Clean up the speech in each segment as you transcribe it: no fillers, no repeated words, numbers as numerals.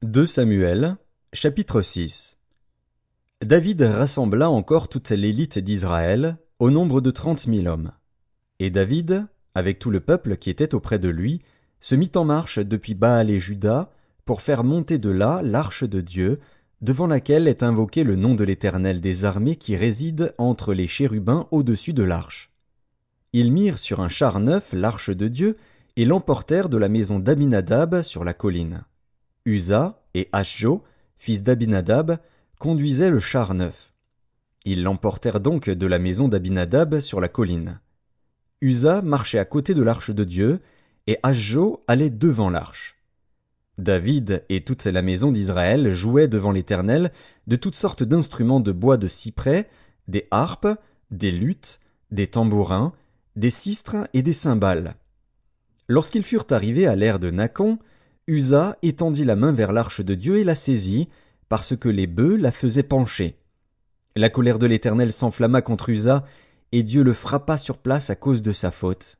2 Samuel, chapitre 6. David rassembla encore toute l'élite d'Israël, au nombre de 30 000 hommes. Et David, avec tout le peuple qui était auprès de lui, se mit en marche depuis Baal et Juda, pour faire monter de là l'arche de Dieu, devant laquelle est invoqué le nom de l'Éternel des armées qui réside entre les chérubins au-dessus de l'arche. Ils mirent sur un char neuf l'arche de Dieu, et l'emportèrent de la maison d'Abinadab sur la colline. Uza et Ashjo, fils d'Abinadab, conduisaient le char neuf. Ils l'emportèrent donc de la maison d'Abinadab sur la colline. Uza marchait à côté de l'arche de Dieu, et Ashjo allait devant l'arche. David et toute la maison d'Israël jouaient devant l'Éternel de toutes sortes d'instruments de bois de cyprès, des harpes, des luths, des tambourins, des sistres et des cymbales. Lorsqu'ils furent arrivés à l'ère de Nakon, Uza étendit la main vers l'arche de Dieu et la saisit, parce que les bœufs la faisaient pencher. La colère de l'Éternel s'enflamma contre Uza, et Dieu le frappa sur place à cause de sa faute.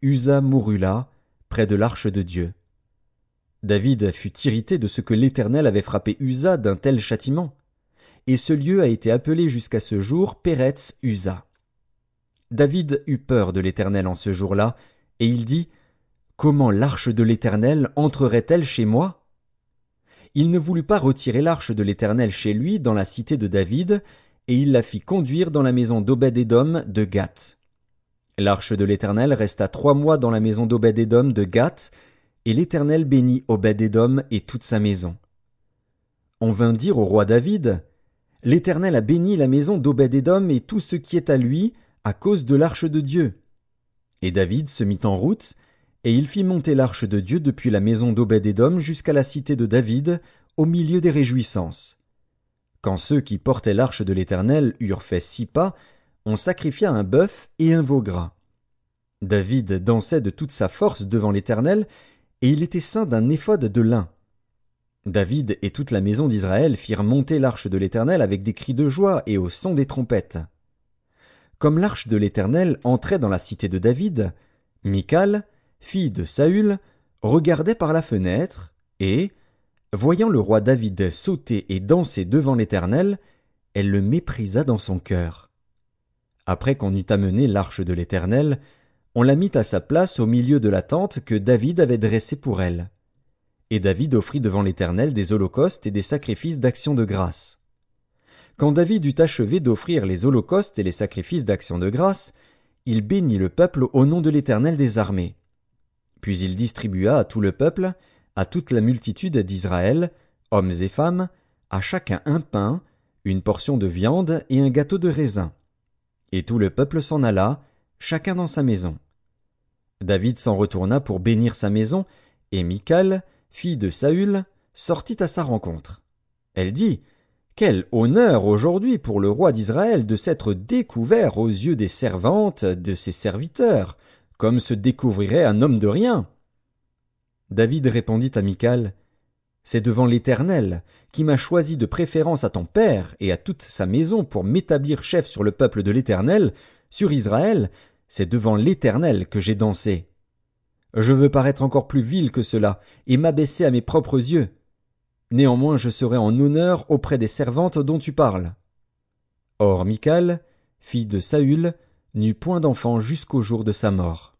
Uza mourut là, près de l'arche de Dieu. David fut irrité de ce que l'Éternel avait frappé Uza d'un tel châtiment, et ce lieu a été appelé jusqu'à ce jour Péretz Uza. David eut peur de l'Éternel en ce jour-là, et il dit: Comment l'arche de l'Éternel entrerait-elle chez moi? Il ne voulut pas retirer l'arche de l'Éternel chez lui dans la cité de David, et il la fit conduire dans la maison d'Obed-Édom de Gath. L'arche de l'Éternel resta 3 mois dans la maison d'Obed-Édom de Gath, et l'Éternel bénit Obed-Édom et toute sa maison. On vint dire au roi David: L'Éternel a béni la maison d'Obed-Édom et tout ce qui est à lui, à cause de l'arche de Dieu. Et David se mit en route, et il fit monter l'arche de Dieu depuis la maison d'Obed-Édom jusqu'à la cité de David, au milieu des réjouissances. Quand ceux qui portaient l'arche de l'Éternel eurent fait 6 pas, on sacrifia un bœuf et un veau gras. David dansait de toute sa force devant l'Éternel, et il était ceint d'un éphod de lin. David et toute la maison d'Israël firent monter l'arche de l'Éternel avec des cris de joie et au son des trompettes. Comme l'arche de l'Éternel entrait dans la cité de David, Michal, fille de Saül, regardait par la fenêtre, et, voyant le roi David sauter et danser devant l'Éternel, elle le méprisa dans son cœur. Après qu'on eut amené l'arche de l'Éternel, on la mit à sa place au milieu de la tente que David avait dressée pour elle. Et David offrit devant l'Éternel des holocaustes et des sacrifices d'action de grâce. Quand David eut achevé d'offrir les holocaustes et les sacrifices d'action de grâce, il bénit le peuple au nom de l'Éternel des armées. Puis il distribua à tout le peuple, à toute la multitude d'Israël, hommes et femmes, à chacun un pain, une portion de viande et un gâteau de raisin. Et tout le peuple s'en alla, chacun dans sa maison. David s'en retourna pour bénir sa maison, et Michal, fille de Saül, sortit à sa rencontre. Elle dit: Quel honneur aujourd'hui pour le roi d'Israël de s'être découvert aux yeux des servantes de ses serviteurs, comme se découvrirait un homme de rien. David répondit à Michal: C'est devant l'Éternel, qui m'a choisi de préférence à ton père et à toute sa maison pour m'établir chef sur le peuple de l'Éternel, sur Israël, c'est devant l'Éternel que j'ai dansé. Je veux paraître encore plus vil que cela, et m'abaisser à mes propres yeux. Néanmoins je serai en honneur auprès des servantes dont tu parles. Or Michal, fille de Saül, n'eut point d'enfant jusqu'au jour de sa mort.